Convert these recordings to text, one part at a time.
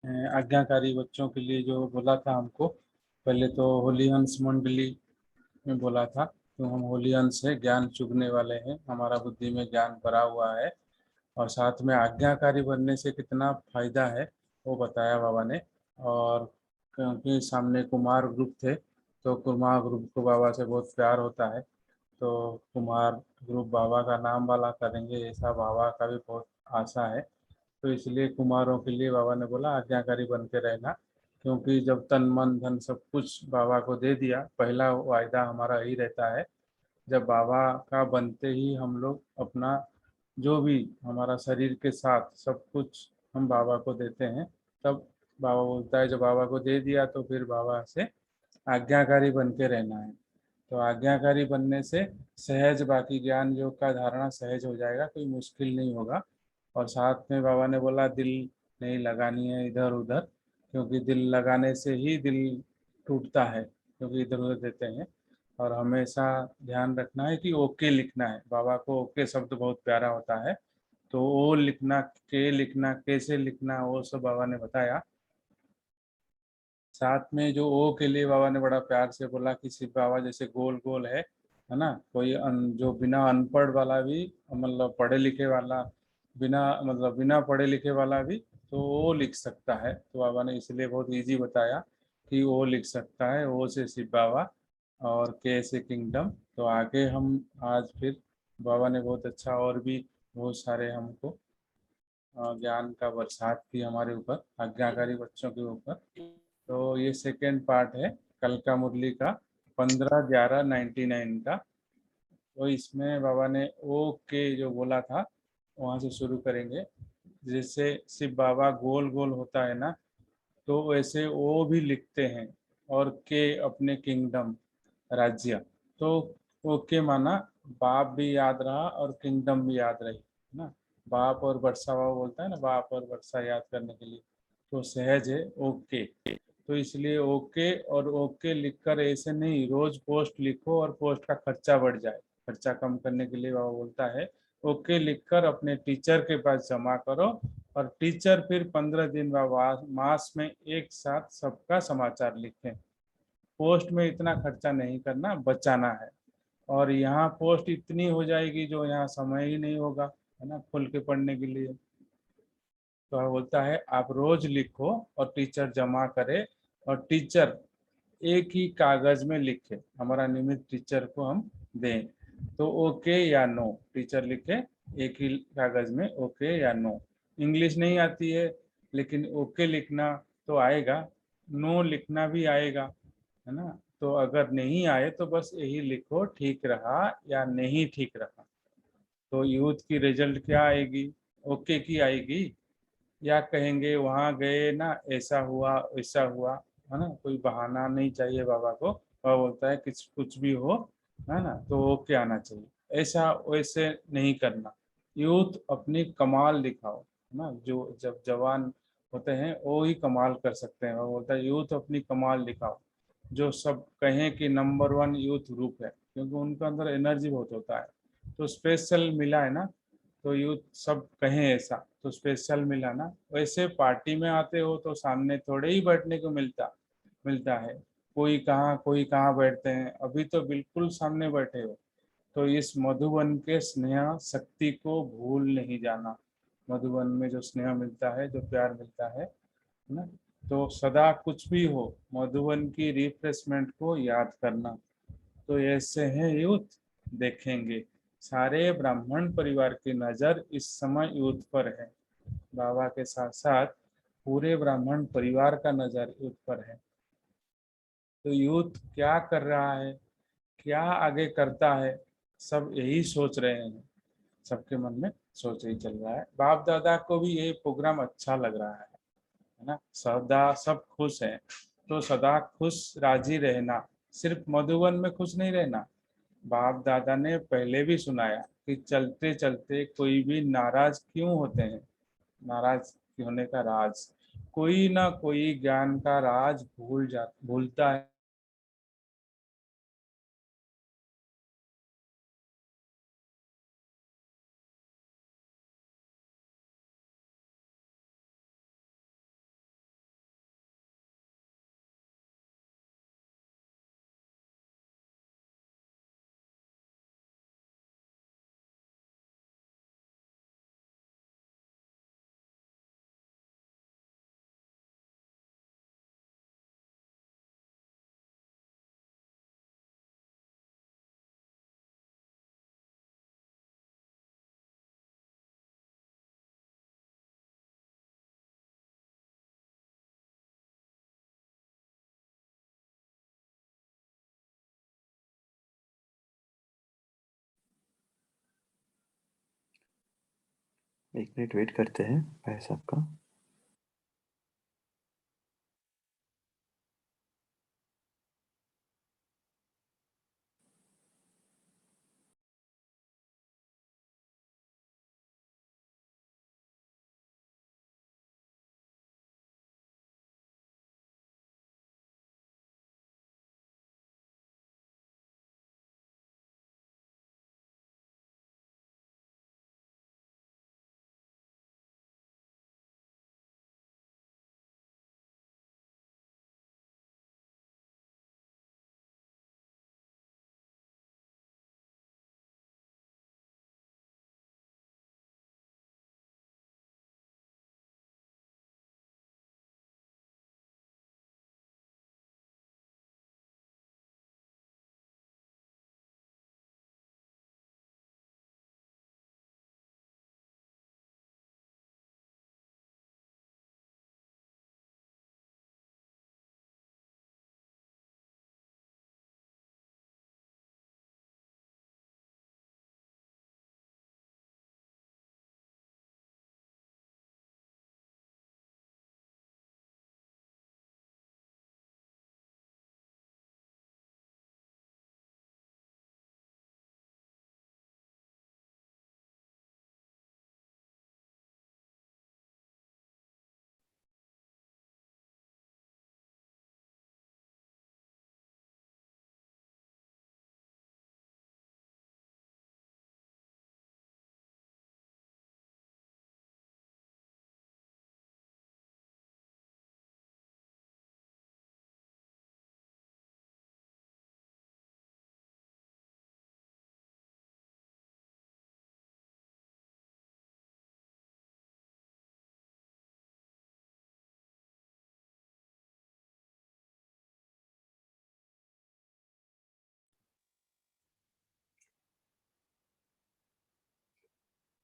आज्ञाकारी बच्चों के लिए जो बोला था हमको। पहले तो होली हंस मंडली में बोला था। तो हम होली हंस है, ज्ञान चुगने वाले हैं, हमारा बुद्धि में ज्ञान भरा हुआ है। और साथ में आज्ञाकारी बनने से कितना फायदा है वो बताया बाबा ने। और क्योंकि सामने कुमार ग्रुप थे, तो कुमार ग्रुप को बाबा से बहुत प्यार होता है। तो कुमार ग्रुप बाबा का नाम वाला करेंगे, ऐसा बाबा का भी बहुत आशा है। तो इसलिए कुमारों के लिए बाबा ने बोला आज्ञाकारी बन के रहना। क्योंकि जब तन मन धन सब कुछ बाबा को दे दिया, पहला वायदा हमारा यही रहता है, जब बाबा का बनते ही हम लोग अपना जो भी हमारा शरीर के साथ सब कुछ हम बाबा को देते हैं। तब बाबा बोलता है जब बाबा को दे दिया तो फिर बाबा से आज्ञाकारी बन के रहना है। तो आज्ञाकारी बनने से सहज बाकी ज्ञान योग का धारणा सहज हो जाएगा, कोई मुश्किल नहीं होगा। और साथ में बाबा ने बोला दिल नहीं लगानी है इधर उधर, क्योंकि दिल लगाने से ही दिल टूटता है, क्योंकि इधर उधर देते हैं। और हमेशा ध्यान रखना है कि ओके लिखना है, बाबा को ओके शब्द बहुत प्यारा होता है। तो ओ लिखना, के लिखना, कैसे लिखना, वो सब बाबा ने बताया। साथ में जो ओ के लिए बाबा ने बड़ा प्यार से बोला कि शिव बाबा जैसे गोल गोल है ना, कोई जो बिना अनपढ़ वाला भी, मतलब पढ़े लिखे वाला, बिना मतलब बिना पढ़े लिखे वाला भी तो वो लिख सकता है। तो बाबा ने इसलिए बहुत इजी बताया कि वो लिख सकता है, ओ से शिव बाबा और के से किंगडम। तो आगे हम आज फिर बाबा ने बहुत अच्छा और भी बहुत सारे हमको ज्ञान का बरसात की हमारे ऊपर, आज्ञाकारी बच्चों के ऊपर। तो ये सेकेंड पार्ट है कल का मुरली का, 15/11/99 का। तो इसमें बाबा ने ओ के जो बोला था वहाँ से शुरू करेंगे। जैसे शिव बाबा गोल गोल होता है ना, तो वैसे वो भी लिखते हैं। और के अपने किंगडम, राज्य। तो ओके माना बाप भी याद रहा और किंगडम भी याद रही, है ना। बाप और वर्षा बाबा बोलता है ना, बाप और वर्षा याद करने के लिए तो सहज है ओके। तो इसलिए ओके और ओके लिखकर ऐसे नहीं रोज पोस्ट लिखो और पोस्ट का खर्चा बढ़ जाए। खर्चा कम करने के लिए बाबा बोलता है ओके लिखकर अपने टीचर के पास जमा करो, और टीचर फिर 15 दिन बाद मास में एक साथ सबका समाचार लिखें। पोस्ट में इतना खर्चा नहीं करना, बचाना है। और यहाँ पोस्ट इतनी हो जाएगी जो यहाँ समय ही नहीं होगा, है ना, खुल के पढ़ने के लिए। तो वह बोलता है आप रोज लिखो और टीचर जमा करे, और टीचर एक ही कागज में लिखे, हमारा नियमित टीचर को हम दें। तो ओके या नो टीचर लिखे एक ही कागज में, ओके या नो। इंग्लिश नहीं आती है लेकिन ओके लिखना तो आएगा, नो लिखना भी आएगा, है ना। तो अगर नहीं आए तो बस यही लिखो ठीक रहा या नहीं ठीक रहा। तो यूथ की रिजल्ट क्या आएगी, ओके की आएगी, या कहेंगे वहाँ गए ना ऐसा हुआ वैसा हुआ, है ना। कोई बहाना नहीं चाहिए बाबा को, बाबा बोलता है कुछ कुछ भी हो, है ना, तो वो क्या आना चाहिए, ऐसा वैसे नहीं करना। यूथ अपनी कमाल दिखाओ, है ना। जो जब जवान होते हैं वो ही कमाल कर सकते हैं, वो बोलता है यूथ अपनी कमाल दिखाओ। जो सब कहें कि नंबर वन यूथ ग्रुप है, क्योंकि उनके अंदर एनर्जी बहुत होता है। तो स्पेशल मिला है ना, तो यूथ सब कहें ऐसा तो स्पेशल मिला ना। वैसे पार्टी में आते हो तो सामने थोड़े ही बैठने को मिलता मिलता है, कोई कहाँ बैठते हैं, अभी तो बिल्कुल सामने बैठे हो। तो इस मधुबन के स्नेह शक्ति को भूल नहीं जाना। मधुबन में जो स्नेह मिलता है, जो प्यार मिलता है ना, तो सदा कुछ भी हो मधुबन की रिफ्रेशमेंट को याद करना। तो ऐसे हैं यूथ, देखेंगे सारे ब्राह्मण परिवार की नज़र इस समय यूथ पर है। बाबा के साथ साथ पूरे ब्राह्मण परिवार का नज़र यूथ पर है। तो यूथ क्या कर रहा है, क्या आगे करता है, सब यही सोच रहे हैं। सबके मन में सोच ही चल रहा है। बाप दादा को भी ये प्रोग्राम अच्छा लग रहा है ना। सदा सब खुश हैं, तो सदा खुश राजी रहना, सिर्फ मधुबन में खुश नहीं रहना। बाप दादा ने पहले भी सुनाया कि चलते चलते कोई भी नाराज क्यों होते हैं। नाराज होने का राज, कोई ना कोई ज्ञान का राज भूलता है। एक मिनट वेट करते हैं भाई साहब का।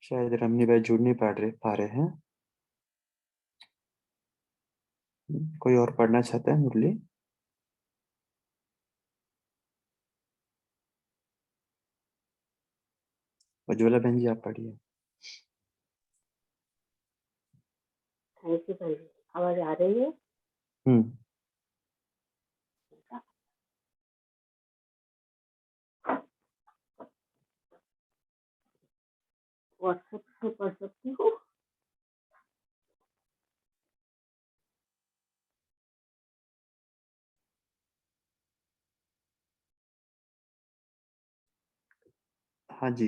शायद रमनी भाई जुड़ नहीं पा रहे हैं। कोई और पढ़ना चाहता है? मुरली, उज्ज्वला बहन जी आप पढ़िए। थैंक यू भाई। आवाज आ रही है? हम्म। व्हाट्सएप से पढ़ सकती हूँ? हाँ जी,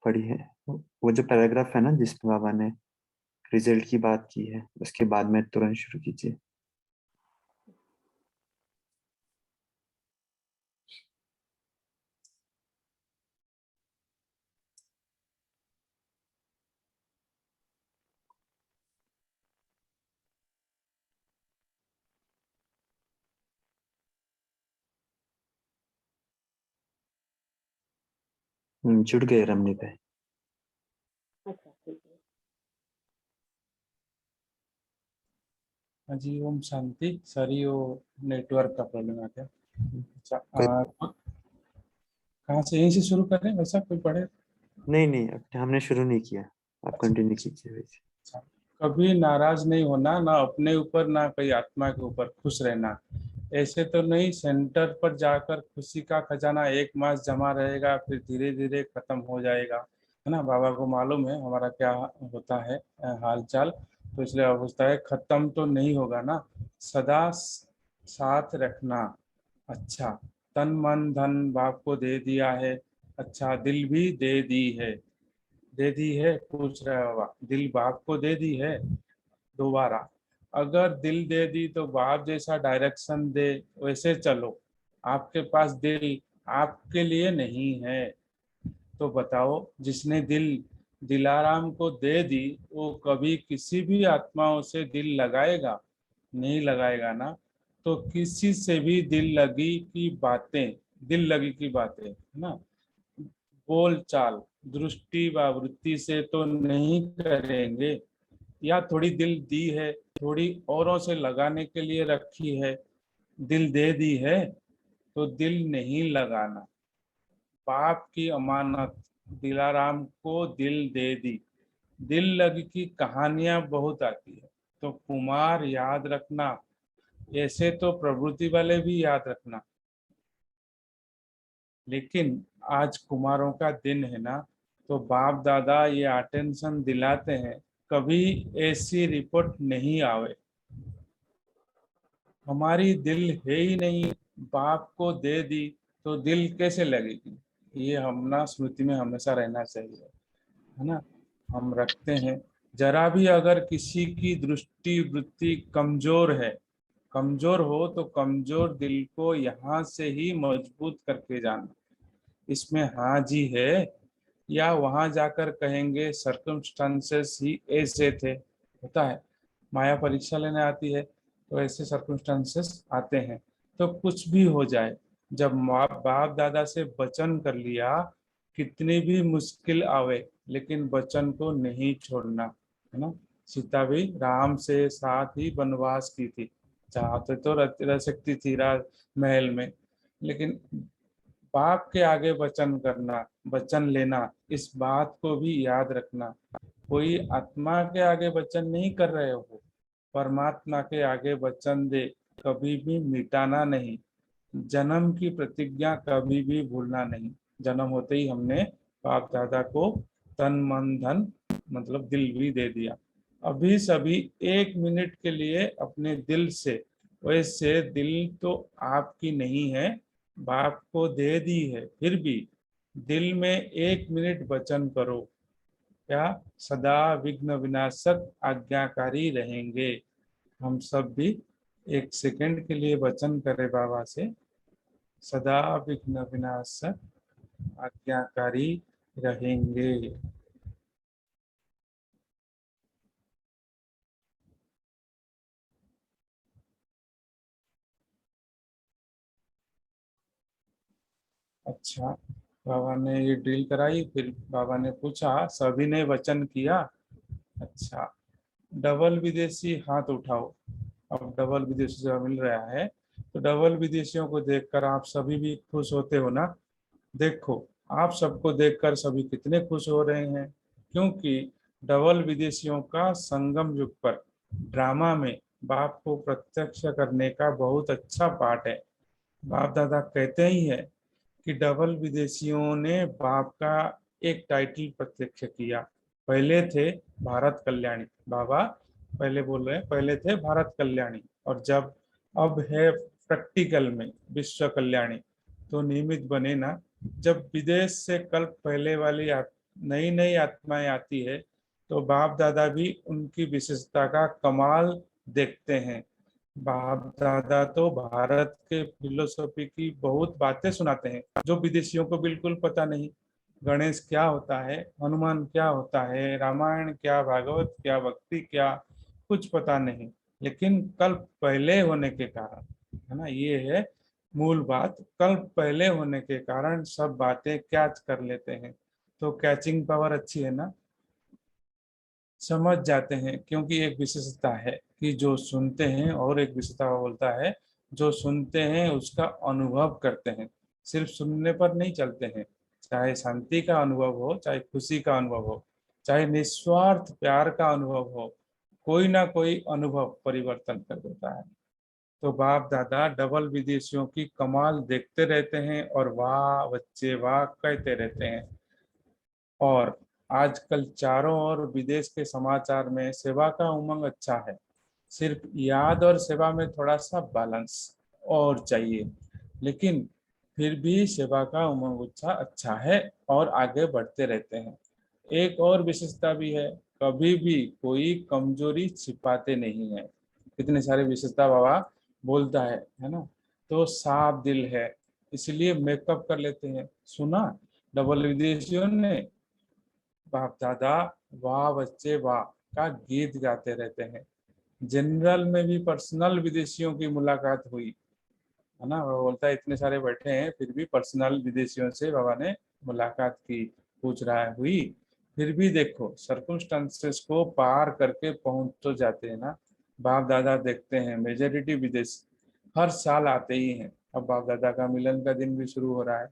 पढ़िए। वो जो पैराग्राफ है ना जिसमें बाबा ने रिजल्ट की बात की है, उसके बाद में तुरंत शुरू कीजिए। जुड़ गए रमनी भाई। अच्छा ठीक है। हाँ जी, ओम शांति। सॉरी, वो नेटवर्क का प्रॉब्लम आ गया। अच्छा, कोई कहाँ से, यहीं से शुरू करें? वैसा कोई पढ़े? नहीं नहीं, हमने शुरू नहीं किया, आप अच्छा कंटिन्यू कीजिए वैसे। अच्छा। कभी नाराज नहीं होना, ना अपने ऊपर ना कोई आत्मा के ऊपर, खुश रहना। ऐसे तो नहीं सेंटर पर जाकर खुशी का खजाना एक मास जमा रहेगा, फिर धीरे धीरे खत्म हो जाएगा, है ना? बाबा को मालूम है हमारा क्या होता है हाल चाल। तो इसलिए अब होता है, खत्म तो नहीं होगा ना। सदा साथ रखना। अच्छा, तन मन धन बाप को दे दिया है। अच्छा, दिल भी दे दी है। दे दी है, पूछ रहे बाबा, दिल बाप को दे दी है? दोबारा, अगर दिल दे दी तो बाप जैसा डायरेक्शन दे, वैसे चलो। आपके पास दिल आपके लिए नहीं है, तो बताओ, जिसने दिल दिलाराम को दे दी, वो कभी किसी भी आत्माओं से दिल लगाएगा? नहीं लगाएगा ना। तो किसी से भी दिल लगी की बातें, है ना, बोल चाल, दृष्टि व वृत्ति से तो नहीं करेंगे। या थोड़ी दिल दी है, थोड़ी औरों से लगाने के लिए रखी है। दिल दे दी है तो दिल नहीं लगाना। बाप की अमानत, दिलाराम को दिल दे दी, दिल लगी की कहानियां बहुत आती है। तो कुमार याद रखना, ऐसे तो प्रवृत्ति वाले भी याद रखना, लेकिन आज कुमारों का दिन है ना, तो बाप दादा ये अटेंशन दिलाते हैं, कभी ऐसी रिपोर्ट नहीं आवे। हमारी दिल है ही नहीं, बाप को दे दी तो दिल कैसे लगेगी। ये हम ना स्मृति में हमेशा रहना चाहिए, है ना। हम रखते हैं, जरा भी अगर किसी की दृष्टि वृत्ति कमजोर है, कमजोर हो तो कमजोर दिल को यहाँ से ही मजबूत करके जाना। इसमें हाँ जी है, या वहां जाकर कहेंगे सर्कमस्टांसेस ही ऐसे थे। होता है, माया परीक्षा लेने आती है तो ऐसे सर्कमस्टांसेस आते हैं। तो कुछ भी हो जाए, जब बाप दादा से वचन कर लिया, कितनी भी मुश्किल आवे लेकिन वचन को नहीं छोड़ना, है ना। सीता भी राम से साथ ही वनवास की थी, चाहते तो रह सकती थी राज महल में, लेकिन बाप के आगे वचन करना, वचन लेना, इस बात को भी याद रखना। कोई आत्मा के आगे वचन नहीं कर रहे हो, परमात्मा के आगे वचन दे, कभी भी मिटाना नहीं। जन्म की प्रतिज्ञा कभी भी भूलना नहीं। जन्म होते ही हमने बाप दादा को तन मन धन मतलब दिल भी दे दिया। अभी सभी 1 मिनट के लिए अपने दिल से, वैसे दिल तो आपकी नहीं है, बाप को दे दी है, फिर भी दिल में 1 मिनट वचन करो, क्या सदा विघ्न विनाशक आज्ञाकारी रहेंगे। हम सब भी 1 सेकंड के लिए वचन करें बाबा से, सदा विघ्न विनाशक आज्ञाकारी रहेंगे। अच्छा, बाबा ने ये ड्रिल कराई, फिर बाबा ने पूछा सभी ने वचन किया। अच्छा, डबल विदेशी हाथ उठाओ। अब डबल विदेशी जब मिल रहा है तो डबल विदेशियों को देखकर आप सभी भी खुश होते हो ना। देखो, आप सबको देखकर सभी कितने खुश हो रहे हैं, क्योंकि डबल विदेशियों का संगम युग पर ड्रामा में बाप को प्रत्यक्ष करने का बहुत अच्छा पाठ है। बाप दादा कहते ही है कि डबल विदेशियों ने बाप का एक टाइटल प्रत्यक्ष किया। पहले थे भारत कल्याणी, बाबा पहले बोल रहे हैं, पहले थे भारत कल्याणी, और जब अब है प्रैक्टिकल में विश्व कल्याणी, तो नियमित बने ना। जब विदेश से कल्प पहले वाली नई नई आत्माएं आती है, तो बाप दादा भी उनकी विशेषता का कमाल देखते हैं। बाप दादा तो भारत के फिलोसफी की बहुत बातें सुनाते हैं जो विदेशियों को बिल्कुल पता नहीं। गणेश क्या होता है, हनुमान क्या होता है, रामायण क्या, भागवत क्या, भक्ति क्या, कुछ पता नहीं। लेकिन कल्प पहले होने के कारण, है ना, ये है मूल बात, कल्प पहले होने के कारण सब बातें कैच कर लेते हैं। तो कैचिंग पावर अच्छी है ना, समझ जाते हैं। क्योंकि एक विशेषता है कि जो सुनते हैं, और एक विशेषता बोलता है जो सुनते हैं उसका अनुभव करते हैं, सिर्फ सुनने पर नहीं चलते हैं। चाहे शांति का अनुभव हो, चाहे खुशी का अनुभव हो, चाहे निस्वार्थ प्यार का अनुभव हो, कोई ना कोई अनुभव परिवर्तन कर देता है। तो बाप दादा डबल विदेशियों की कमाल देखते रहते हैं और वाह बच्चे वाह कहते रहते हैं। और आजकल चारों ओर विदेश के समाचार में सेवा का उमंग अच्छा है, सिर्फ याद और सेवा में थोड़ा सा बैलेंस और चाहिए। लेकिन फिर भी सेवा का उमंग अच्छा है और आगे बढ़ते रहते हैं। एक और विशेषता भी है, कभी भी कोई कमजोरी छिपाते नहीं है। इतने सारे विशेषता बाबा बोलता है ना। तो साफ दिल है, इसलिए मेकअप कर लेते हैं। सुना डबल विदेशियों ने बाप दादा वाह बच्चे वाह का गीत गाते रहते हैं। जनरल में भी पर्सनल विदेशियों की मुलाकात हुई, है ना। वो बोलता है इतने सारे बैठे हैं फिर भी पर्सनल विदेशियों से बाबा ने मुलाकात की। पूछ रहा है हुई, फिर भी देखो सर्कमस्टांसेस को पार करके पहुंच तो जाते हैं ना। बाप दादा देखते हैं मेजोरिटी विदेश हर साल आते ही हैं। अब बाप दादा का मिलन का दिन भी शुरू हो रहा है,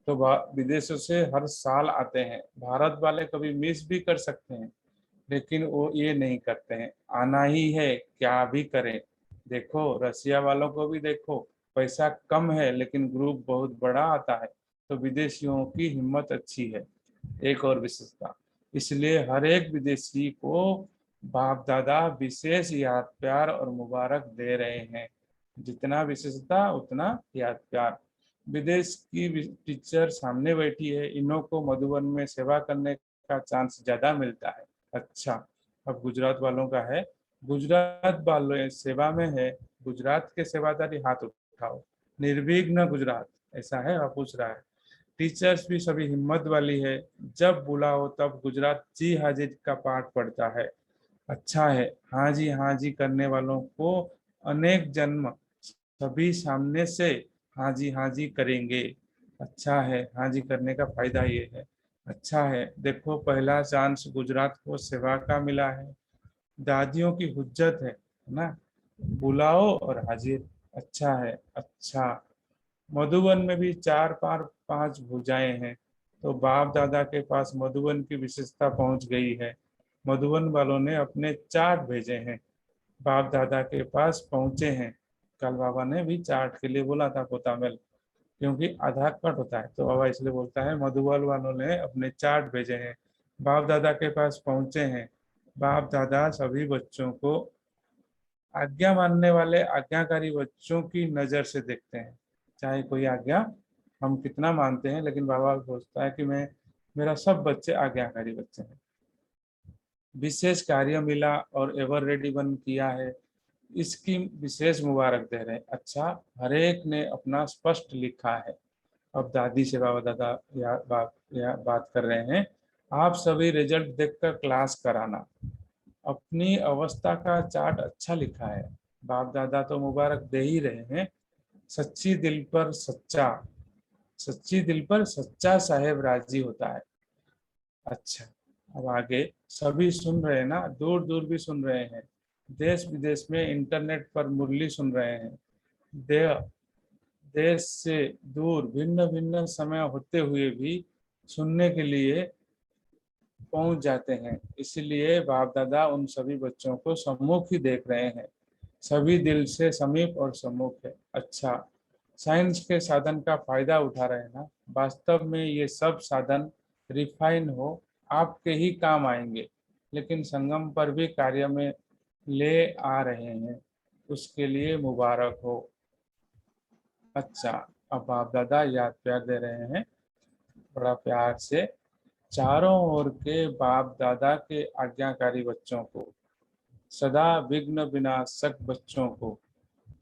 तो विदेशों से हर साल आते हैं। भारत वाले कभी मिस भी कर सकते हैं, लेकिन वो ये नहीं करते हैं, आना ही है क्या भी करें। देखो रसिया वालों को भी देखो, पैसा कम है लेकिन ग्रुप बहुत बड़ा आता है, तो विदेशियों की हिम्मत अच्छी है। एक और विशेषता, इसलिए हर एक विदेशी को बाप दादा विशेष याद प्यार और मुबारक दे रहे हैं। जितना विशेषता उतना याद प्यार। विदेश की टीचर सामने बैठी है, इन्हों को मधुबन में सेवा करने का चांस ज्यादा मिलता है। अच्छा, अब गुजरात वालों का है। गुजरात वाले सेवा में है, गुजरात के सेवादारी हाथ उठाओ। निर्विघ्न गुजरात, ऐसा है वह पूछ रहा है। टीचर्स भी सभी हिम्मत वाली है, जब बुलाओ तब गुजरात जी हाजिर का पाठ पढ़ता है। अच्छा है, हाँ जी करने वालों को अनेक जन्म सभी सामने से हाँ जी करेंगे। अच्छा है, हाँ जी करने का फायदा ये है। अच्छा है, देखो पहला चांस गुजरात को सेवा का मिला है। दादियों की हुज्जत है ना, बुलाओ और हाजिर। अच्छा है, अच्छा। मधुबन में भी चार पार पांच भुजाएं हैं, तो बाप दादा के पास मधुबन की विशेषता पहुंच गई है। मधुबन वालों ने अपने चार्ट भेजे हैं, बाप दादा के पास पहुंचे हैं। कल बाबा ने भी चार्ट के लिए बोला था पोतामेल, क्योंकि आधार कार्ड होता है तो बाबा इसलिए बोलता है मधुबन वालों ने अपने चार्ट भेजे हैं, बाप दादा के पास पहुंचे हैं। बाप दादा सभी बच्चों को आज्ञा मानने वाले आज्ञाकारी बच्चों की नजर से देखते हैं। चाहे कोई आज्ञा हम कितना मानते हैं, लेकिन बाबा सोचता है कि मैं, मेरा सब बच्चे आज्ञाकारी बच्चे हैं। विशेष कार्य मिला और एवर रेडी बन किया है, इसकी विशेष मुबारक दे रहे हैं। अच्छा, हरेक ने अपना स्पष्ट लिखा है। अब दादी से बाबा दादा बात कर रहे हैं। आप सभी रिजल्ट देखकर क्लास कराना। अपनी अवस्था का चार्ट अच्छा लिखा है, बाप दादा तो मुबारक दे ही रहे हैं। सच्ची दिल पर सच्चा, सच्ची दिल पर सच्चा साहेब राजी होता है। अच्छा, अब आगे सभी सुन रहे हैं ना, दूर दूर भी सुन रहे हैं, देश विदेश में इंटरनेट पर मुरली सुन रहे हैं। दे देश से दूर भिन्न भिन्न समय होते हुए भी सुनने के लिए पहुंच जाते हैं। इसलिए बाप दादा उन सभी बच्चों को सम्मुख ही देख रहे हैं, सभी दिल से समीप और सम्मुख है। अच्छा, साइंस के साधन का फायदा उठा रहे हैं ना, वास्तव में ये सब साधन रिफाइन हो आपके ही काम आएंगे, लेकिन संगम पर भी कार्य में ले आ रहे हैं, उसके लिए मुबारक हो। अच्छा, अब बाप दादा याद प्यार दे रहे हैं बड़ा प्यार से चारों ओर के बाप दादा के आज्ञाकारी बच्चों को, सदा विघ्न विनाशक बच्चों को,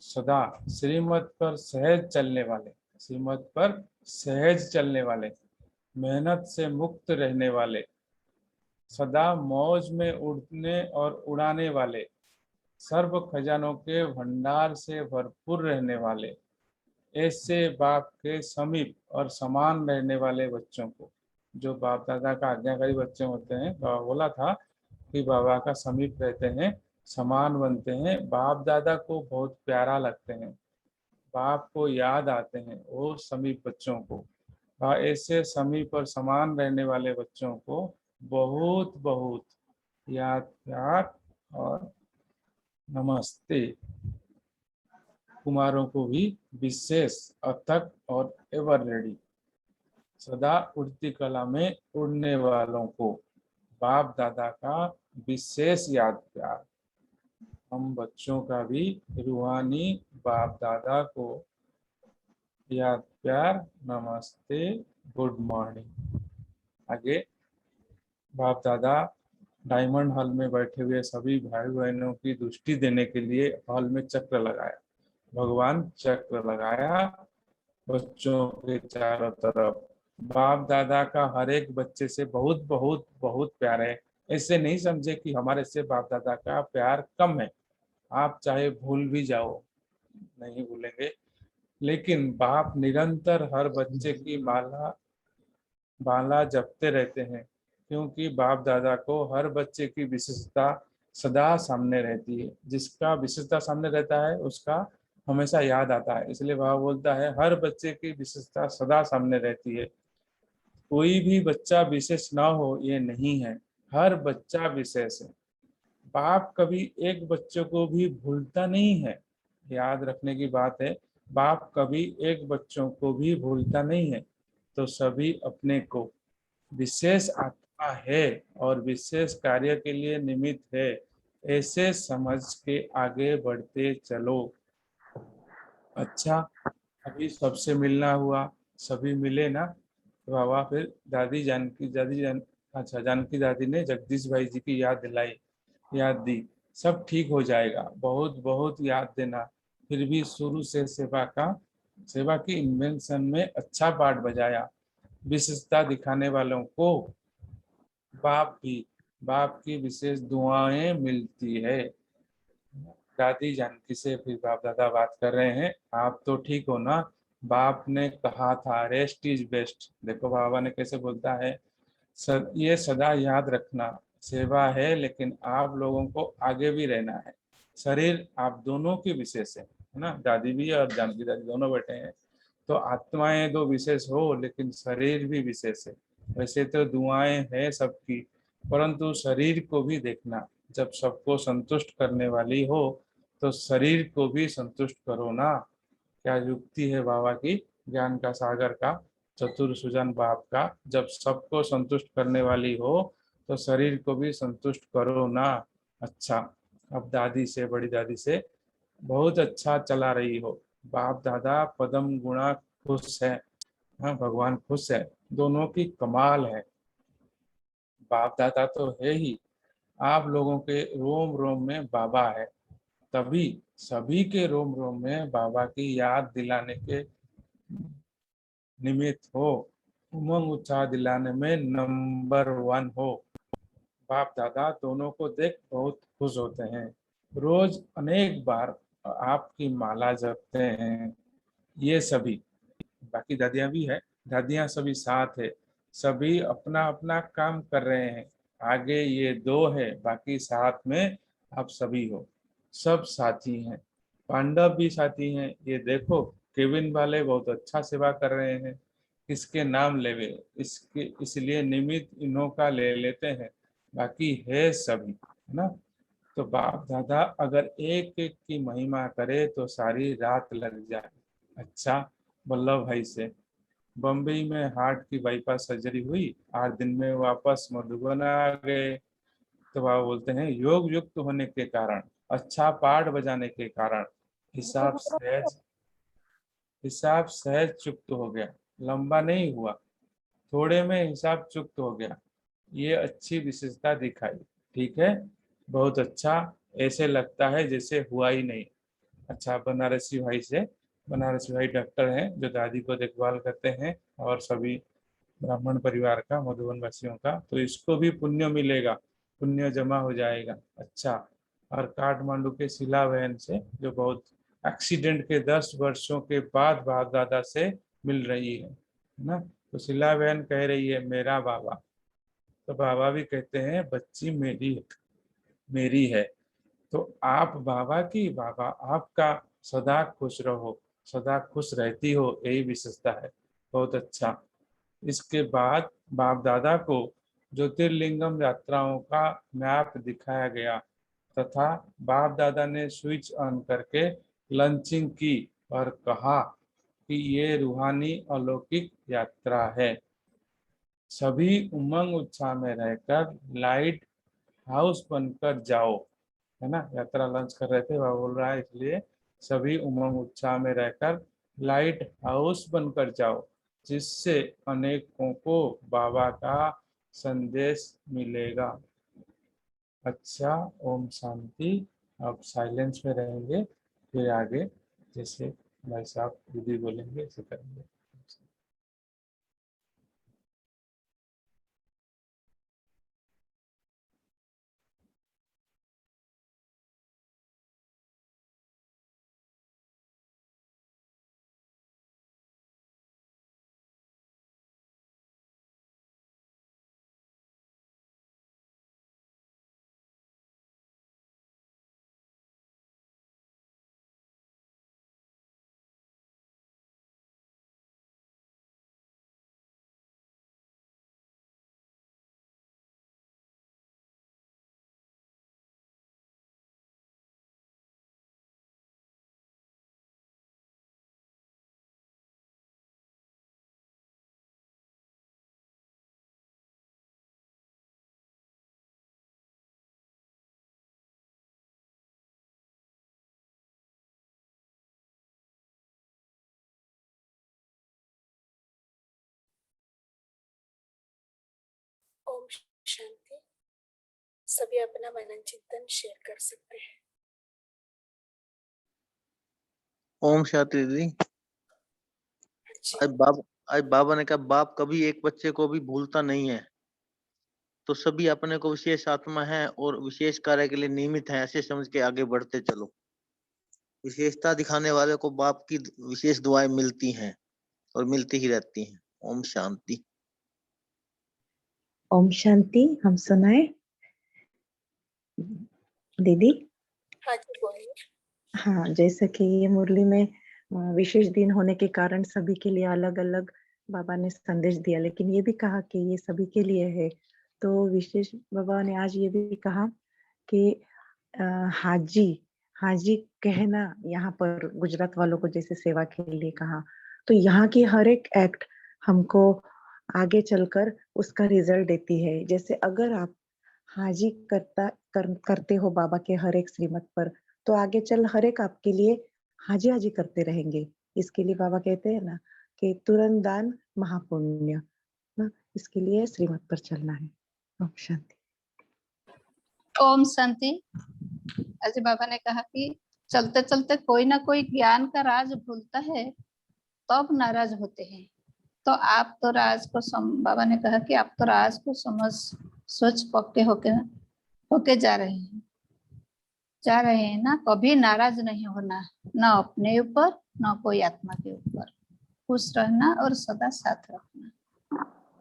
सदा श्रीमत पर सहज चलने वाले, श्रीमत पर सहज चलने वाले, मेहनत से मुक्त रहने वाले, सदा मौज में उड़ने और उड़ाने वाले, सर्व खजानों के भंडार से भरपूर रहने वाले, ऐसे बाप के समीप और समान रहने वाले बच्चों को। जो बाप दादा का आज्ञाकारी बच्चे होते हैं, बाबा बोला था कि बाबा का समीप रहते हैं, समान बनते हैं, बाप दादा को बहुत प्यारा लगते हैं, बाप को याद आते हैं, वो समीप बच्चों को। ऐसे समीप और समान रहने वाले बच्चों को बहुत बहुत याद प्यार और नमस्ते। कुमारों को भी विशेष अथक और एवर रेडी, सदा उड़ती कला में उड़ने वालों को बाप दादा का विशेष याद प्यार। हम बच्चों का भी रूहानी बाप दादा को याद प्यार, नमस्ते, गुड मॉर्निंग। आगे बाप दादा डायमंड हॉल में बैठे हुए सभी भाई बहनों की दृष्टि देने के लिए हॉल में चक्र लगाया। भगवान चक्र लगाया बच्चों के चारों तरफ। बाप दादा का हर एक बच्चे से बहुत बहुत बहुत प्यार है। ऐसे नहीं समझे कि हमारे से बाप दादा का प्यार कम है। आप चाहे भूल भी जाओ, नहीं भूलेंगे, लेकिन बाप निरंतर हर बच्चे की माला जपते रहते हैं, क्योंकि बाप दादा को हर बच्चे की विशेषता सदा सामने रहती है। जिसका विशेषता सामने रहता है उसका हमेशा याद आता है। इसलिए बाबा बोलता है हर बच्चे की विशेषता सदा सामने रहती है। कोई भी बच्चा विशेष ना हो ये नहीं है, हर बच्चा विशेष है। बाप कभी एक बच्चे को भी भूलता नहीं है। याद रखने की बात है, बाप कभी एक बच्चों को भी भूलता नहीं है। तो सभी अपने को विशेष आत्मा है और विशेष कार्य के लिए निमित्त है, ऐसे समझ के आगे बढ़ते चलो। अच्छा, अभी सबसे मिलना हुआ, सभी मिले ना, तो बाबा फिर दादी जान अच्छा, जानकी दादी ने जगदीश भाई जी की याद दिलाई, याद दी। सब ठीक हो जाएगा, बहुत बहुत याद देना। फिर भी शुरू से सेवा की इन्वेंशन में अच्छा पार्ट बजाया। विशेषता दिखाने वालों को बाप की विशेष दुआएं मिलती है। दादी जानकी से फिर बाप दादा बात कर रहे हैं, आप तो ठीक हो ना? बाप ने कहा था रेस्ट इज बेस्ट। देखो बाबा ने कैसे बोलता है, ये सदा याद रखना, सेवा है लेकिन आप लोगों को आगे भी रहना है। शरीर आप दोनों की विशेष है ना? दादी भी और जानकी दादी दोनों बैठे हैं। तो आत्माएं दो विशेष हो लेकिन शरीर भी विशेष है। वैसे तो दुआएं हैं सबकी, परंतु शरीर को भी देखना। जब सबको संतुष्ट करने वाली हो तो शरीर को भी संतुष्ट करो ना। क्या युक्ति है बाबा की, ज्ञान का सागर का, चतुर सुजन बाप का। जब सबको संतुष्ट करने वाली हो तो शरीर को भी संतुष्ट करो ना। अच्छा, अब दादी से, बड़ी दादी से, बहुत अच्छा चला रही हो। बाप दादा पदम गुणा खुश है। हाँ, भगवान खुश है, दोनों की कमाल है। बाप दादा तो है ही, आप लोगों के रोम रोम में बाबा है। तभी सभी के रोम रोम में बाबा की याद दिलाने के निमित्त हो, उमंग उत्साह दिलाने में नंबर 1 हो। बाप दादा दोनों को देख बहुत खुश होते हैं। रोज अनेक बार आपकी माला जपते हैं। ये सभी, बाकी दादियां भी है, दादियां सभी साथ है। सभी अपना अपना काम कर रहे हैं। आगे ये दो है, बाकी साथ में आप सभी हो। सब साथी हैं, पांडव भी साथी हैं। ये देखो, केविन वाले बहुत अच्छा सेवा कर रहे हैं। किसके नाम लेवे, इसके इसलिए निमित्त इन्हों का ले लेते हैं, बाकी है सभी, है ना? तो बाप दादा अगर एक एक की महिमा करे तो सारी रात लग जाए। अच्छा, वल्लभ भाई से बम्बई में हार्ट की बाईपास सर्जरी हुई, 8 दिन में वापस मधुबन आ गए। तो बाबा बोलते हैं योग युक्त होने के कारण, अच्छा पाठ बजाने के कारण हिसाब सहज हिसाब सहज चुक्त हो गया। लंबा नहीं हुआ, थोड़े में हिसाब चुक्त हो गया। ये अच्छी विशेषता दिखाई। ठीक है, बहुत अच्छा। ऐसे लगता है जैसे हुआ ही नहीं। अच्छा, बनारसी भाई से, बनारसी भाई डॉक्टर हैं जो दादी को देखभाल करते हैं और सभी ब्राह्मण परिवार का, मधुबन वासियों का। तो इसको भी पुण्य मिलेगा, पुण्य जमा हो जाएगा। अच्छा, और काठमांडू के शिला बहन से जो बहुत एक्सीडेंट के 10 वर्षों के बाद बाप दादा से मिल रही है ना? तो शिला बहन कह रही है मेरा बाबा। तो बाबा भी कहते हैं बच्ची मेरी मेरी है। तो आप बाबा की, बाबा आपका, सदा खुश रहो, सदा खुश रहती हो, यही विशेषता है। बहुत अच्छा। इसके बाद बाप दादा को ज्योतिर्लिंगम यात्राओं का मैप दिखाया गया तथा बाप दादा ने स्विच ऑन करके लंचिंग की और कहा कि ये रूहानी अलौकिक यात्रा है। सभी उमंग उत्साह में रहकर लाइट हाउस बनकर जाओ, है ना? यात्रा लंच कर रहे थे, वह बोल रहा है, इसलिए सभी उमंग उत्साह में रहकर लाइट हाउस बनकर जाओ, जिससे अनेकों को बाबा का संदेश मिलेगा। अच्छा, ओम शांति। अब साइलेंस में रहेंगे, फिर आगे जैसे भाई साहब दीदी बोलेंगे ऐसे करेंगे। शांति। सभी अपना मनन चिंतन शेयर कर सकते हैं। ओम शांति दीदी। जी, आज बाबा ने कहा बाप कभी एक बच्चे को भी भूलता नहीं है, तो सभी अपने को विशेष आत्मा है और विशेष कार्य के लिए नियमित है, ऐसे समझ के आगे बढ़ते चलो। विशेषता दिखाने वाले को बाप की विशेष दुआएं मिलती हैं और मिलती ही रहती हैं। ओम शांति। ओम शांति। हम सुनाए दीदी? हाँ जी बोलिए। हाँ, जैसे कि ये मुरली में विशेष दिन होने के कारण सभी के लिए अलग अलग बाबा ने संदेश दिया, लेकिन ये भी कहा कि ये सभी के लिए है। तो विशेष बाबा ने आज ये भी कहा कि हाजी हाजी कहना यहाँ पर गुजरात वालों को जैसे सेवा के लिए कहा, तो यहाँ की हर एक एक्ट हमको आगे चलकर उसका रिजल्ट देती है। जैसे अगर आप हाजी करते हो बाबा के हर एक श्रीमत पर, तो आगे चल हर एक आपके लिए हाजी हाजी करते रहेंगे। इसके लिए बाबा कहते हैं ना कि तुरंत दान महापुण्य ना, इसके लिए श्रीमत पर चलना है। ओम शांति। ओम शांति। आज बाबा ने कहा कि चलते चलते कोई ना कोई ज्ञान का राज भूलता है, तब नाराज होते हैं। तो आप तो राज को बाबा ने कहा कि आप तो राज को समझ सोच पक्के होके जा रहे हैं ना। कभी नाराज नहीं होना, ना अपने ऊपर ना कोई आत्मा के ऊपर। खुश रहना और सदा साथ रखना।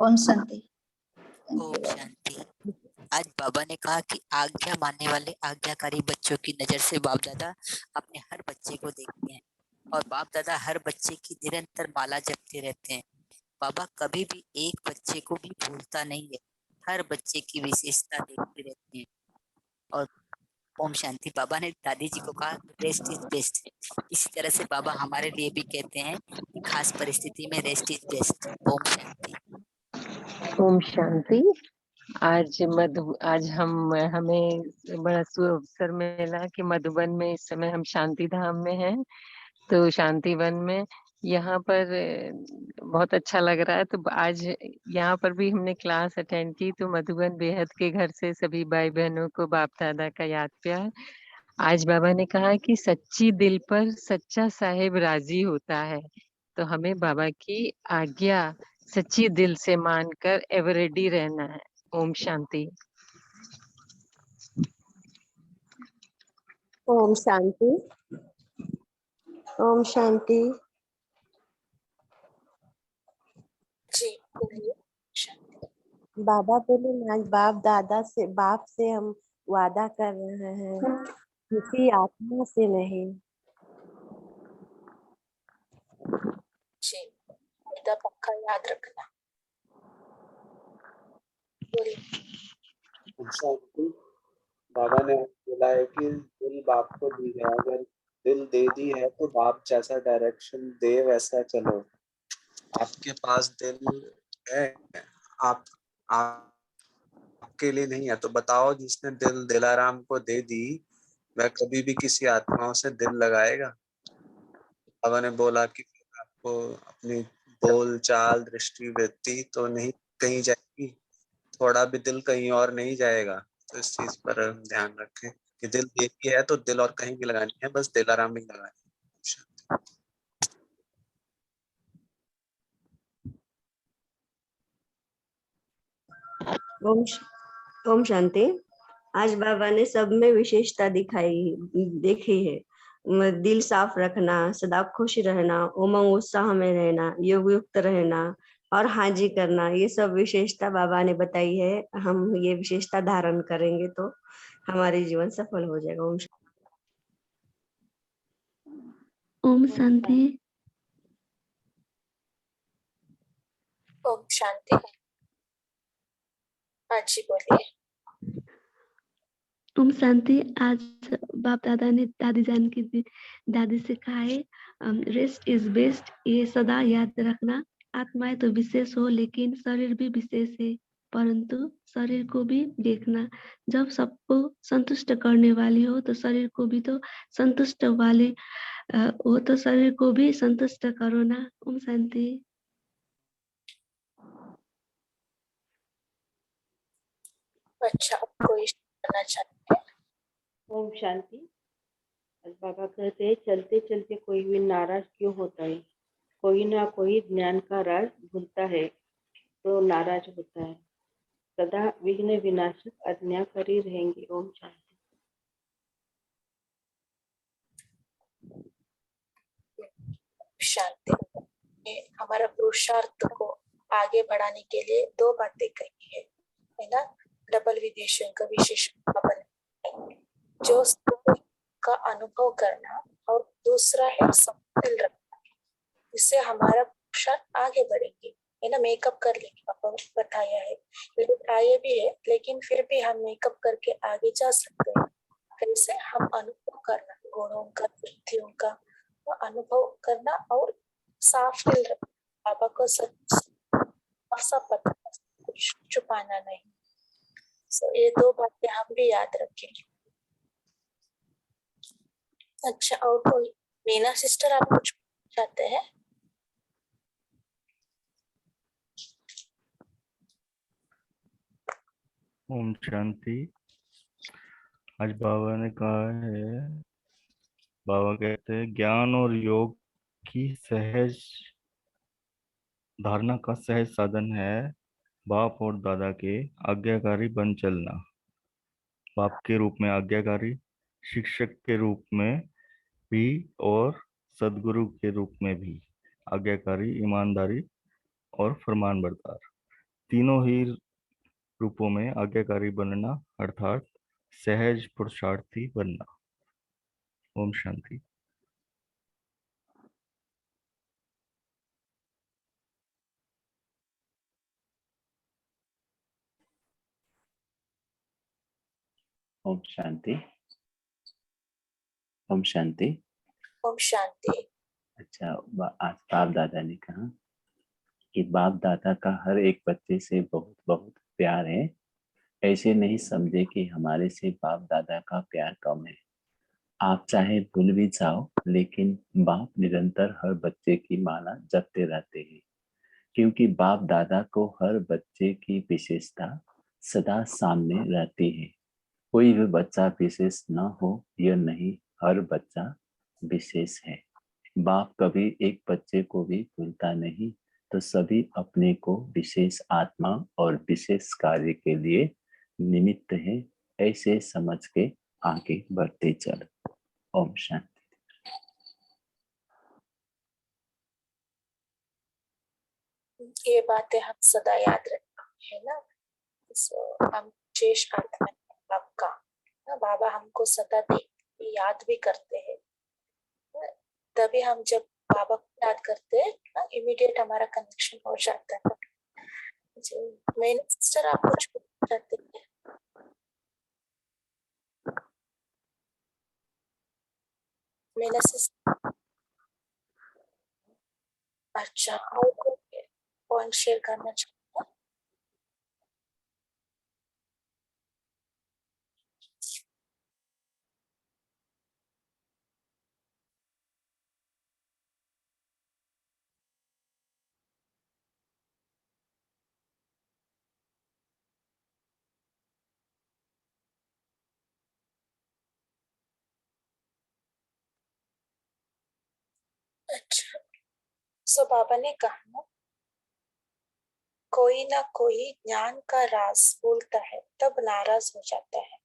ओम शांति। ओम शांति। आज बाबा ने कहा कि आज्ञा मानने वाले आज्ञाकारी बच्चों की नजर से बाप दादा अपने हर बच्चे को देखते हैं और बाप दादा हर बच्चे की निरंतर माला जपते रहते हैं। बाबा कभी भी एक बच्चे को भी भूलता नहीं है, हर बच्चे की विशेषता देखते रहते हैं। और ओम शांति। बाबा ने दादी जी को कहा रेस्ट इज बेस्ट। इसी तरह से बाबा हमारे लिए भी कहते हैं कि खास परिस्थिति में रेस्ट इज बेस्ट। ओम शांति। ओम शांति। आज हमें बड़ा अवसर मिला कि मधुबन में इस समय हम शांति धाम में हैं। तो शांति वन में यहाँ पर बहुत अच्छा लग रहा है। तो आज यहाँ पर भी हमने क्लास अटेंड की। तो मधुबन बेहद के घर से सभी भाई बहनों को बाप दादा का याद प्यार। आज बाबा ने कहा कि सच्ची दिल पर सच्चा साहेब राजी होता है। तो हमें बाबा की आज्ञा सच्ची दिल से मानकर एवर रेडी रहना है। ओम शांति। ओम शांति। ओम शांति। जी बोलिए। शांति। बाबा बोले आज बाप से हम वादा कर रहे हैं, किसी आत्मा से नहीं। जी, मुद्दा पक्का याद रखना। बोलिए। बाबा ने बोला है कि दिल बाप को दी है, अगर दिल दे दी है तो बाप जैसा डायरेक्शन दे वैसा चलो। आपके पास दिल है, आपके लिए नहीं है, तो बताओ जिसने दिल दिलाराम को दे दी वह कभी भी किसी आत्माओं से दिल लगाएगा? बाबा ने बोला कि आपको अपनी बोल चाल दृष्टि वृत्ति तो नहीं कहीं जाएगी, थोड़ा भी दिल कहीं और नहीं जाएगा। तो इस चीज पर ध्यान रखें कि दिल एक ही है तो दिल और कहीं भी लगानी है, बस दिलाराम ही लगानी है। ओम शांति। आज बाबा ने सब में विशेषता देखी है। दिल साफ रखना, सदा खुश रहना, उमंग उत्साह में रहना, योग युक्त रहना और हाजी करना, ये सब विशेषता बाबा ने बताई है। हम ये विशेषता धारण करेंगे तो हमारे जीवन सफल हो जाएगा। ओम शांति। ओम शांति। हाँ जी बोलिए। ओम शांति। आज बाप दादा ने दादी से कहा है रेस्ट इज बेस्ट। ये सदा याद रखना। आत्माएं तो विशेष हो लेकिन शरीर भी विशेष है, परंतु शरीर को भी देखना। जब सबको संतुष्ट करने वाली हो तो शरीर को भी तो संतुष्ट वाले हो, तो शरीर को भी संतुष्ट करो ना। ओम शांति। अच्छा, आप कोई करना चाहते हैं? ओम शांति। आज बाबा कहते हैं चलते चलते कोई भी नाराज क्यों होता है, कोई ना कोई ज्ञान का राज भूलता है तो नाराज होता है, सदा विघ्न विनाशक आज्ञाकारी रहेंगे। ओम शांति। शांति। ये हमारा पुरुषार्थ को आगे बढ़ाने के लिए दो बातें कही है ना। डबल विदेशियों का विशेष जो का अनुभव करना और दूसरा है समतल रखना, इससे हमारा पुरुषार्थ आगे बढ़ेंगे, है ना। मेकअप कर लेंगे, पापा बताया है, लेकिन आए भी है, लेकिन फिर भी हम मेकअप करके आगे जा सकते हैं। कैसे? हम अनुभव करना, गुणों का, सिद्धियों का अनुभव करना और साफ दिल रखना, बाबा को ऐसा पता, कुछ छुपाना नहीं। ये दो बातें हम भी याद रखेंगे। अच्छा, और कोई? मीना सिस्टर, आप कुछ चाहते हैं? ओम शांति। आज बाबा ने कहा है, बाबा कहते हैं ज्ञान और योग की सहज धारणा का सहज साधन है बाप और दादा के आज्ञाकारी बन चलना। बाप के रूप में आज्ञाकारी, शिक्षक के रूप में भी और सदगुरु के रूप में भी आज्ञाकारी, ईमानदारी और फरमानबरदार, तीनों ही रूपों में आज्ञाकारी बनना अर्थात सहज पुरुषार्थी बनना। ओम शांति। ओम शांति। ओम शांति। ओम शांति। अच्छा, आज बाप दादा ने कहा कि बाप दादा का हर एक बच्चे से बहुत बहुत प्यार है। ऐसे नहीं समझे कि हमारे से बाप दादा का प्यार कम है। आप चाहे भूल भी जाओ, लेकिन बाप निरंतर हर बच्चे की माला जपते रहते हैं, क्योंकि बाप दादा को हर बच्चे की विशेषता सदा सामने रहती है। कोई भी बच्चा विशेष न हो यह नहीं, हर बच्चा विशेष है। बाप कभी एक बच्चे को भी भूलता नहीं, तो सभी अपने को विशेष आत्मा और विशेष कार्य के लिए निमित्त है, ऐसे समझ के आगे बढ़ते चलो। ओम शांति। ये बातें हम सदा याद रखें, है ना। हम विशेष आत्मा आपका ना, बाबा हमको सदा याद भी करते हैं। तभी हम जब बाबा को याद करते हैं ना, इमीडिएट हमारा कनेक्शन हो जाता है। मैंने सिस्टर, आप कुछ चाहते हैं? मैंने सिस्टर, अच्छा, और कोई पॉइंट शेयर करना चाहते हैं? अच्छा, सो बाबा ने कहा ना, कोई ना कोई ज्ञान का राज बोलता है तब नाराज हो जाता है।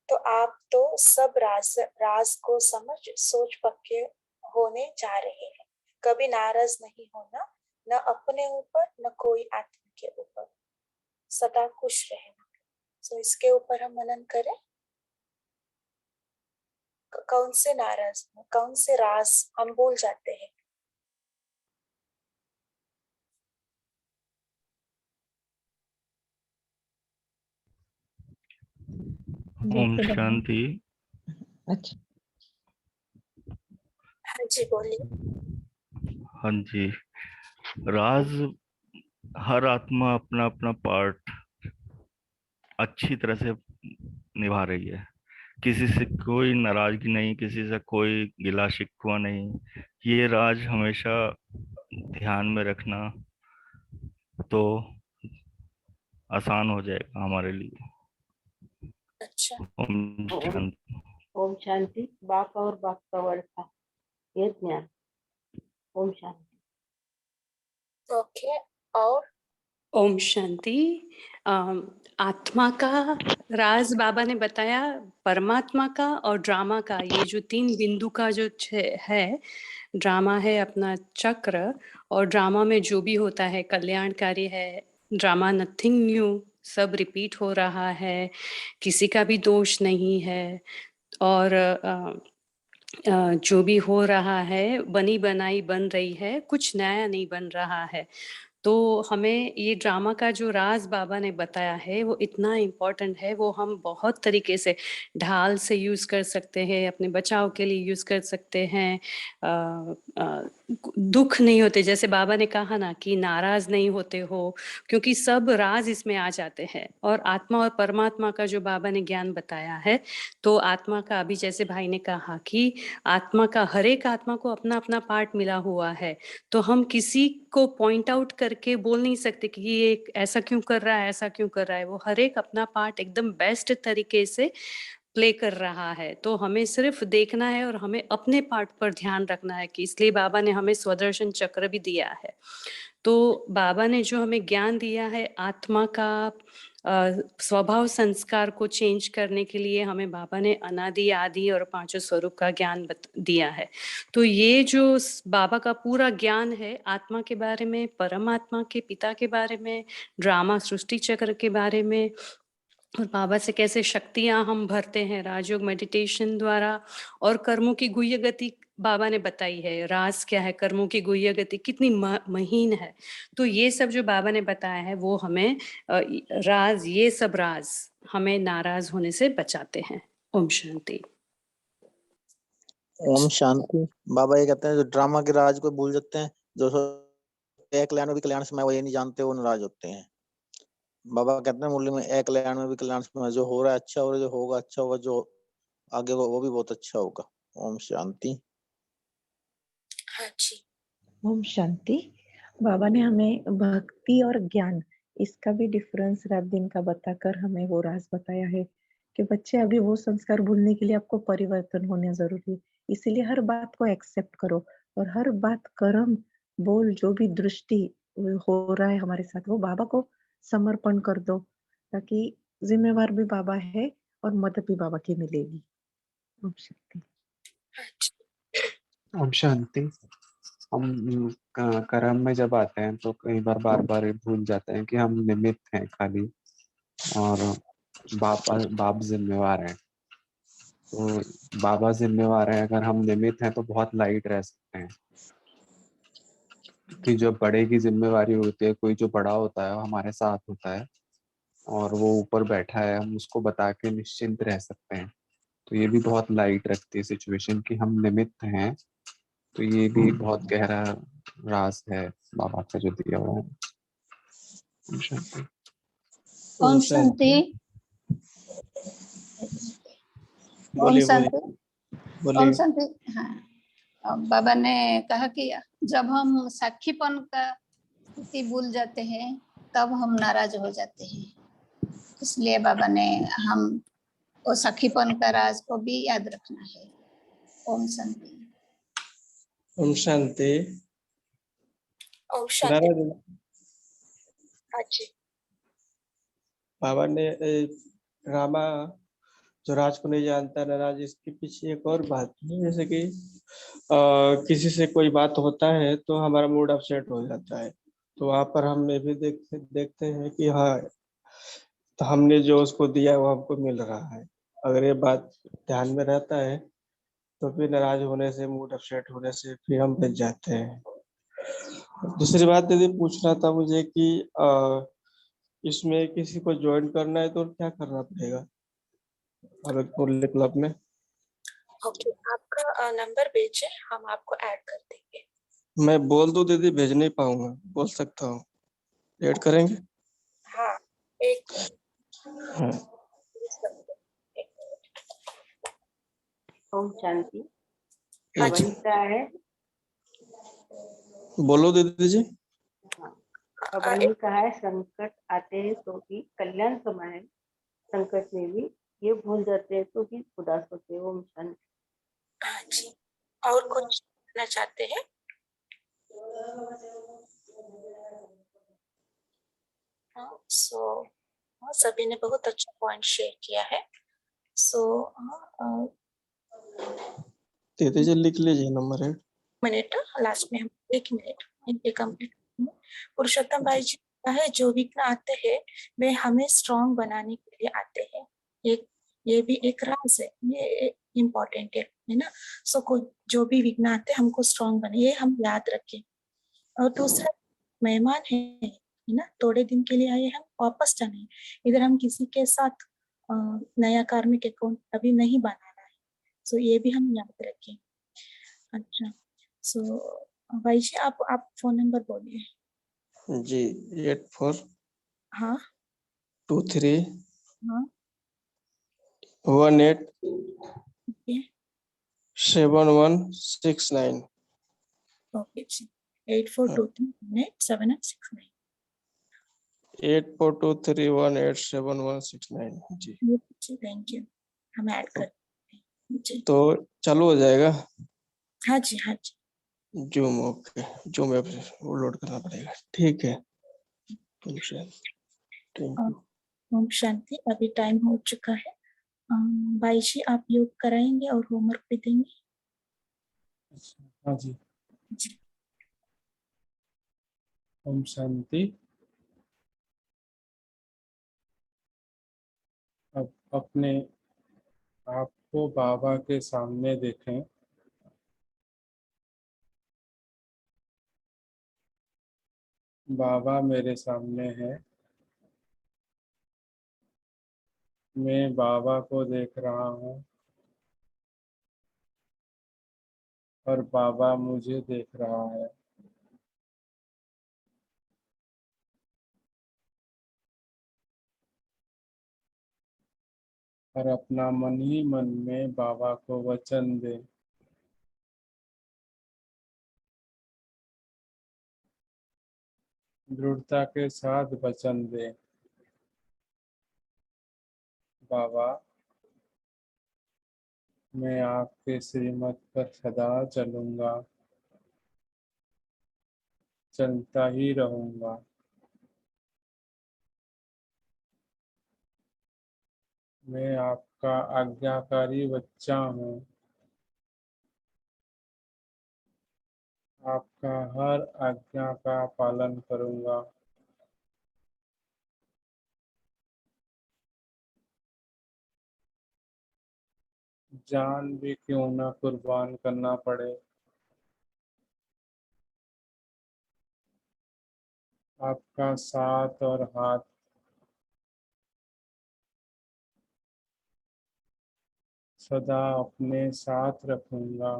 तो आप तो सब राज को समझ सोच पक्के होने जा रहे हैं। कभी नाराज नहीं होना, न अपने ऊपर न कोई आत्मा के ऊपर, सदा खुश रहना। तो इसके ऊपर हम मनन करें। कौन से नाराज, कौन से राज हम भूल जाते हैं? ओम शांति। अच्छा, हाँ जी, बोलिए। हाँ जी, राज हर आत्मा अपना अपना पार्ट अच्छी तरह से निभा रही है। किसी से कोई नाराजगी नहीं, किसी से कोई गिला शिकवा नहीं। ये राज हमेशा ध्यान में रखना। तो आसान हो जाएगा हमारे लिए। अच्छा, ओम शांति। ओम शांति। बाप और बाप का वर्ड था ये ज्ञान। ओम शांति। ओके। और ओम शांति। आत्मा का राज बाबा ने बताया, परमात्मा का और ड्रामा का, ये जो 3 बिंदु का जो है, ड्रामा है अपना चक्र, और ड्रामा में जो भी होता है कल्याणकारी है। ड्रामा नथिंग न्यू, सब रिपीट हो रहा है, किसी का भी दोष नहीं है, और जो भी हो रहा है बनी बनाई बन रही है, कुछ नया नहीं बन रहा है। तो हमें ये ड्रामा का जो राज बाबा ने बताया है वो इतना इम्पोर्टेंट है, वो हम बहुत तरीके से ढाल से यूज़ कर सकते हैं, अपने बचाव के लिए यूज़ कर सकते हैं। दुख नहीं होते, जैसे बाबा ने कहा ना कि नाराज नहीं होते हो, क्योंकि सब राज इसमें आ जाते हैं। और आत्मा और परमात्मा का जो बाबा ने ज्ञान बताया है, तो आत्मा का अभी जैसे भाई ने कहा कि आत्मा का, हर एक आत्मा को अपना अपना पार्ट मिला हुआ है, तो हम किसी को पॉइंट आउट करके बोल नहीं सकते कि ये ऐसा क्यों कर रहा है, ऐसा क्यों कर रहा है। वो हर एक अपना पार्ट एकदम बेस्ट तरीके से प्ले कर रहा है। तो हमें सिर्फ देखना है और हमें अपने पार्ट पर ध्यान रखना है, कि इसलिए बाबा ने हमें स्वदर्शन चक्र भी दिया है। तो बाबा ने जो हमें ज्ञान दिया है आत्मा का, स्वभाव संस्कार को चेंज करने के लिए हमें बाबा ने अनादि, आदि और पांचों स्वरूप का ज्ञान दिया है। तो ये जो बाबा का पूरा ज्ञान है आत्मा के बारे में, परमात्मा के पिता के बारे में, ड्रामा सृष्टि चक्र के बारे में, और बाबा से कैसे शक्तियां हम भरते हैं राजयोग मेडिटेशन द्वारा, और कर्मों की गुह्य गति बाबा ने बताई है, राज क्या है, कर्मों की गुह्य गति कितनी महीन है। तो ये सब जो बाबा ने बताया है वो हमें राज, ये सब राज हमें नाराज होने से बचाते हैं। ओम शांति। ओम शांति। बाबा ये कहते हैं जो ड्रामा के राज को भूल जाते हैं, जो एक कल्याण में भी कल्याण समय वो ये नहीं जानते, वो नाराज होते हैं। बाबा कहते हैं मुरली में, एक कल्याण में भी कल्याण समय, जो हो रहा है अच्छा हो रहा है, जो होगा अच्छा होगा, जो आगे वो भी बहुत अच्छा होगा। ओम शांति। हाँ जी। ओम शांति। बाबा ने हमें भक्ति और ज्ञान, इसका भी डिफरेंस रात दिन का बताकर हमें वो राज बताया है कि बच्चे अभी वो संस्कार भूलने के लिए आपको परिवर्तन होना जरूरी है। इसीलिए हर बात को एक्सेप्ट करो, और हर बात, कर्म, बोल, जो भी दृष्टि हो रहा है हमारे साथ, वो बाबा को समर्पण कर दो, ताकि जिम्मेवार भी बाबा है और मदद भी बाबा की मिलेगी। ओम शांति। ओम शांति। हम कर्म में जब आते हैं तो कई बार बार बार भूल जाते हैं कि हम निमित्त हैं खाली, और बाप जिम्मेवार है। तो बाबा जिम्मेवार है, अगर हम निमित्त हैं तो बहुत लाइट रह सकते हैं। कि जो बड़े की जिम्मेवारी होती है, कोई जो बड़ा होता है वो हमारे साथ होता है और वो ऊपर बैठा है, हम उसको बता के निश्चिंत रह सकते हैं। तो ये भी बहुत लाइट रखती है सिचुएशन कि हम निमित्त हैं। तो ये भी बहुत गहरा राज है बाबा का जो दिया हुआ है। ओम शांति। ओम शांति। ओम शांति। ओम शांति। हाँ, बाबा ने कहा कि जब हम साक्षीपन का स्थिति भूल जाते हैं तब हम नाराज हो जाते हैं, इसलिए बाबा ने हम वो सखीपन का राज को भी याद रखना है। ओम शांति। ओम शांति। ओम शांति। अच्छा। बाबा ने रामा जो राज को नहीं जानता नाराज, इसके पीछे एक और बात है, जैसे कि किसी से कोई बात होता है तो हमारा मूड अपसेट हो जाता है, तो वहां पर हम ये भी देखते हैं कि हाँ, तो हमने जो उसको दिया वो हमको मिल रहा है। अगर ये बात ध्यान में रहता है तो फिर नाराज होने से, मूड अपसेट होने से फिर हम बच जाते हैं। दूसरी बात दीदी पूछना था मुझे कि इसमें किसी को ज्वाइन करना है तो क्या करना पड़ेगा मुरली क्लब में? ओके, आपका नंबर भेजे, हम आपको ऐड कर देंगे। मैं बोल दूं दीदी? भेज नहीं पाऊंगा, बोल सकता हूँ। ऐड करेंगे? हाँ, एक हाँ। ओम शांति। बनता है। बोलो दीदी जी। बाबा ने कहा है संकट आते हैं तो भी कल्याण समय है, संकट में भी ये भूल जाते हैं तो भी उदास होते हैं। ओम शांति। हाँ जी, और कुछ कहना चाहते हैं? सो सभी ने बहुत अच्छा पॉइंट शेयर किया है। सो दीदी जी लिख लीजिए नंबर 8। मिनट लास्ट में हम 1 मिनट इनके कंप्लीट। पुरुषोत्तम भाई जी का है जो विघ्न आते हैं वे हमें स्ट्रॉन्ग बनाने के लिए आते हैं। ये भी एक राज है, ये इम्पोर्टेंट है ना। सो जो भी विघ्न आते हैं हमको स्ट्रॉन्ग बने, ये हम याद रखें। और दूसरा मेहमान है ना, थोड़े दिन के लिए आए, हम वापस जाने। इधर हम किसी के साथ नया कार्मिक अकाउंट अभी नहीं बनाना है। सो ये भी हम याद रखें। अच्छा, सो भाई जी आप फोन नंबर बोलिए। जी 84 हाँ 23 हाँ 18 ओके 7169। ओके जी 8423187169। 8423187169 जी। थैंक यू, हम ऐड कर जी। तो चालू हो जाएगा हाँ जी हाँ जी। जूम। ओके, जूम ऐप से लोड करना पड़ेगा। ठीक है, थैंक यू। ओम शांति। अभी टाइम हो चुका है। भाई जी आप योग कराएंगे और होमवर्क भी देंगे। हाँ जी। जी ओम शांति। अब अपने आप को बाबा के सामने देखें। बाबा मेरे सामने है, मैं बाबा को देख रहा हूँ और बाबा मुझे देख रहा है। और अपना मन ही मन में बाबा को वचन दे, दृढ़ता के साथ वचन दे। बाबा मैं आपके श्रीमत पर सदा चलूंगा, चलता ही रहूंगा। मैं आपका आज्ञाकारी बच्चा हूँ, आपका हर आज्ञा का पालन करूंगा। जान भी क्यों न कुर्बान करना पड़े, आपका साथ और हाथ सदा अपने साथ रखूंगा।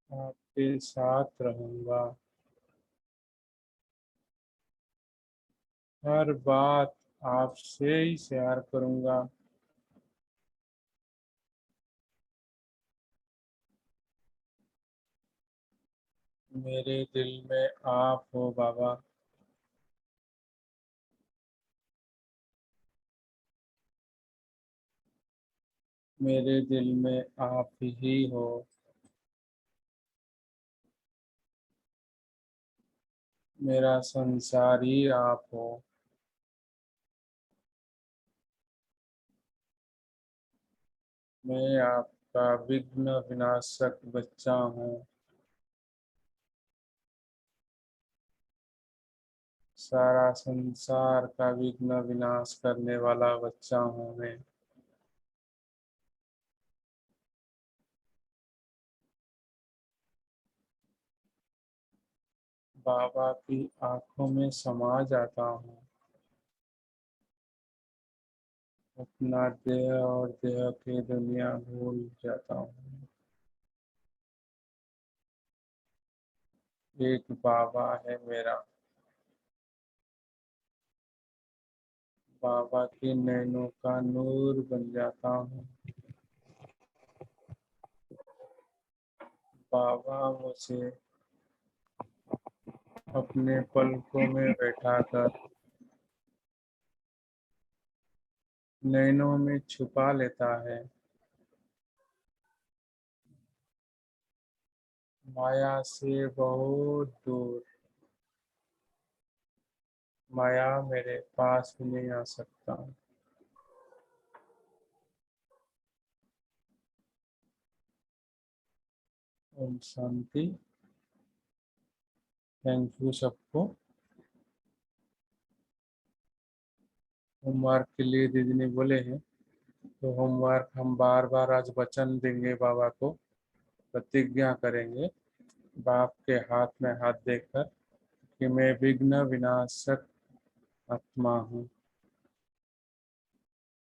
आपके साथ रहूंगा। हर बात आपसे ही शेयर करूंगा। मेरे दिल में आप हो बाबा। मेरे दिल में आप ही हो। मेरा संसार ही आप हो। मैं आपका विघ्न विनाशक बच्चा हूँ। सारा संसार का विघ्न विनाश करने वाला बच्चा हूँ मैं। बाबा की आंखों में समा जाता हूँ। अपना देह और देह की दुनिया भूल जाता हूँ। एक बाबा है मेरा। बाबा की नैनों का नूर बन जाता हूँ। बाबा मुझे अपने पलकों में बैठाकर नैनों में छुपा लेता है। माया से बहुत दूर, माया मेरे पास भी नहीं आ सकता। ओम शांति। थैंक यू सबको। होमवर्क के लिए दीदी ने बोले हैं, तो होमवर्क हम बार बार आज वचन देंगे, बाबा को प्रतिज्ञा करेंगे बाप के हाथ में हाथ देकर कि मैं विघ्न विनाशक आत्मा हूँ,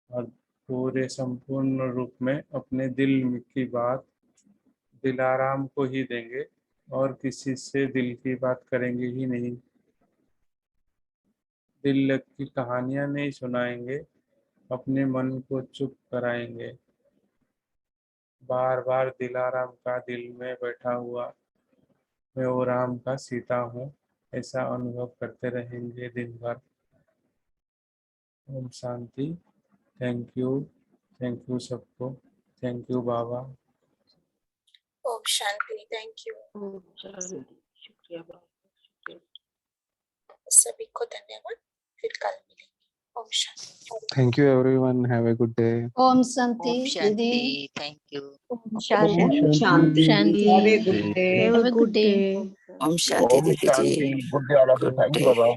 और पूरे संपूर्ण रूप में अपने दिल की बात दिलाराम को ही देंगे और किसी से दिल की बात करेंगे ही नहीं। दिल की कहानियां नहीं सुनाएंगे, अपने मन को चुप कराएंगे। बार बार दिलाराम का दिल में बैठा हुआ मैं वो राम का सीता हूँ, ऐसा अनुभव करते रहेंगे दिन भर। ओम शांति। थैंक यू सबको। थैंक यू बाबा। ओम शांति। थैंक यू शुक्रिया बाबा, शुक्रिया। सभी को धन्यवाद। फिर कल मिलेंगे। Om Shanti. Thank you everyone. Have a good day. ओम शांति ओम दीदी। शांति। Thank you. ओम शांति। शांति। Have a good day. Have a good day. ओम शांति Om दीदी जी। Shanti. Good day, all of you. Good Thank you, day. Baba.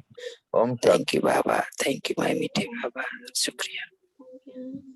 Om Shanti. Thank you बाबा। थैंक यू माय मीठे बाबा। शुक्रिया। Thank you.